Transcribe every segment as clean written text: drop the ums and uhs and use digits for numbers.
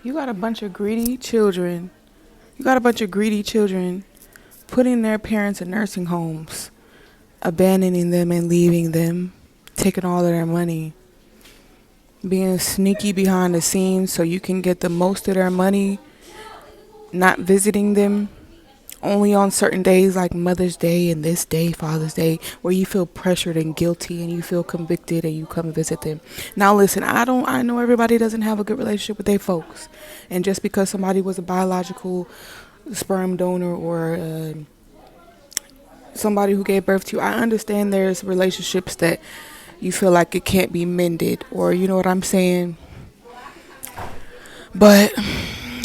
You got a bunch of greedy children. You got a bunch of greedy children putting their parents in nursing homes, abandoning them and leaving them, taking all of their money, being sneaky behind the scenes so you can get the most of their money, not visiting them only on certain days like Mother's Day and this day, Father's Day, where you feel pressured and guilty and you feel convicted and you come visit them. Now listen, I know everybody doesn't have a good relationship with their folks. And just because somebody was a biological sperm donor or somebody who gave birth to you, I understand there's relationships that you feel like it can't be mended, or you know what I'm saying? But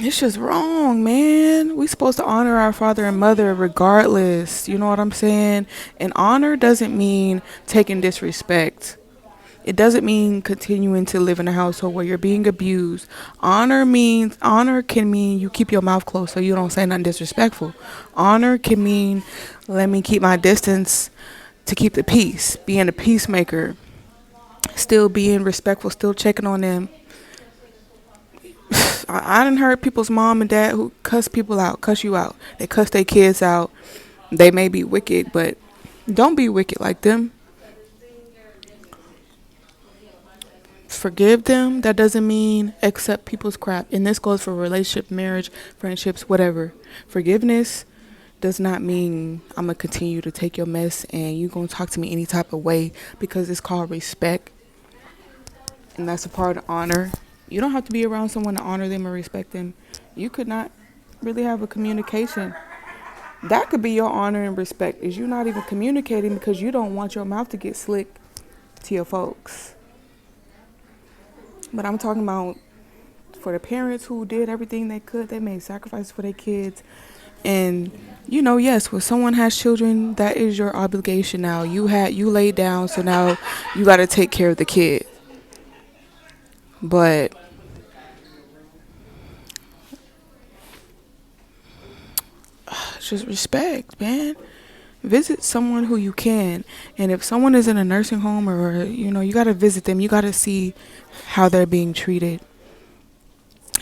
it's just wrong, man. We supposed to honor our father and mother regardless. You know what I'm saying? And honor doesn't mean taking disrespect. It doesn't mean continuing to live in a household where you're being abused. Honor can mean you keep your mouth closed so you don't say nothing disrespectful. Honor can mean let me keep my distance to keep the peace, being a peacemaker, still being respectful, still checking on them. I done heard people's mom and dad who cuss people out, cuss you out. They cuss their kids out. They may be wicked, but don't be wicked like them. Forgive them. That doesn't mean accept people's crap. And this goes for relationship, marriage, friendships, whatever. Forgiveness does not mean I'm going to continue to take your mess and you going to talk to me any type of way, because it's called respect. And that's a part of honor. You don't have to be around someone to honor them or respect them. You could not really have a communication. That could be your honor and respect, is you not even communicating because you don't want your mouth to get slick to your folks. But I'm talking about for the parents who did everything they could. They made sacrifices for their kids. And, you know, yes, when someone has children, that is your obligation now. You laid down, so now you got to take care of the kid. But it's just respect, man. Visit someone who you can. And if someone is in a nursing home or, you know, you got to visit them. You got to see how they're being treated.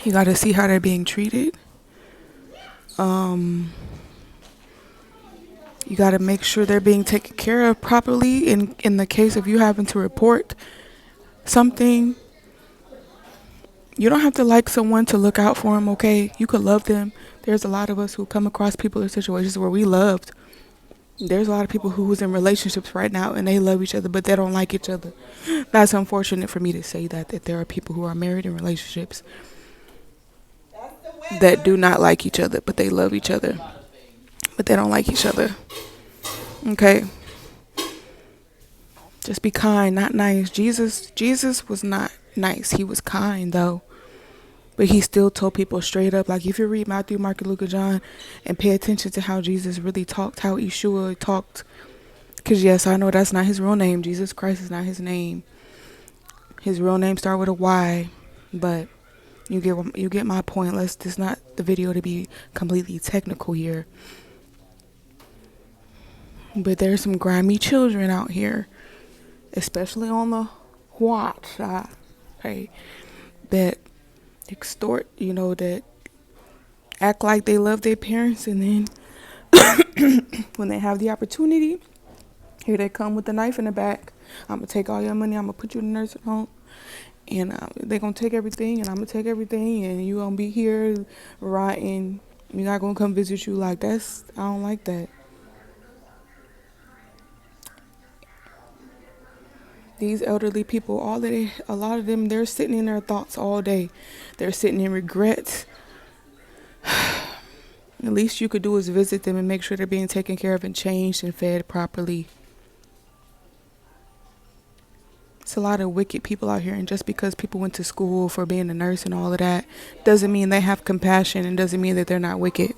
You got to see how they're being treated. You got to make sure they're being taken care of properly. In the case of you having to report something, you don't have to like someone to look out for them, okay? You could love them. There's a lot of us who come across people in situations where we loved. There's a lot of people who was in relationships right now and they love each other, but they don't like each other. That's unfortunate for me to say that there are people who are married in relationships that do not like each other, but they love each other, but they don't like each other. Okay? Just be kind, not nice. Jesus was not nice. He was kind, though. But he still told people straight up, like if you read Matthew, Mark, Luke, and John and pay attention to how Jesus really talked, how Yeshua talked. Because yes, I know that's not his real name. Jesus Christ is not his name. His real name starts with a Y. But you get my point. This is not the video to be completely technical here. But there's some grimy children out here, especially on the watch side, okay, that extort, you know, that act like they love their parents, and then when they have the opportunity, here they come with the knife in the back. I'm gonna take all your money, I'm gonna put you in the nursing home, and they're gonna take everything, and I'm gonna take everything, and you gonna be here rotting. You're not gonna come visit you. Like, I don't like that. These elderly people, a lot of them, they're sitting in their thoughts all day. They're sitting in regrets. The least you could do is visit them and make sure they're being taken care of and changed and fed properly. It's a lot of wicked people out here, and just because people went to school for being a nurse and all of that doesn't mean they have compassion, and doesn't mean that they're not wicked.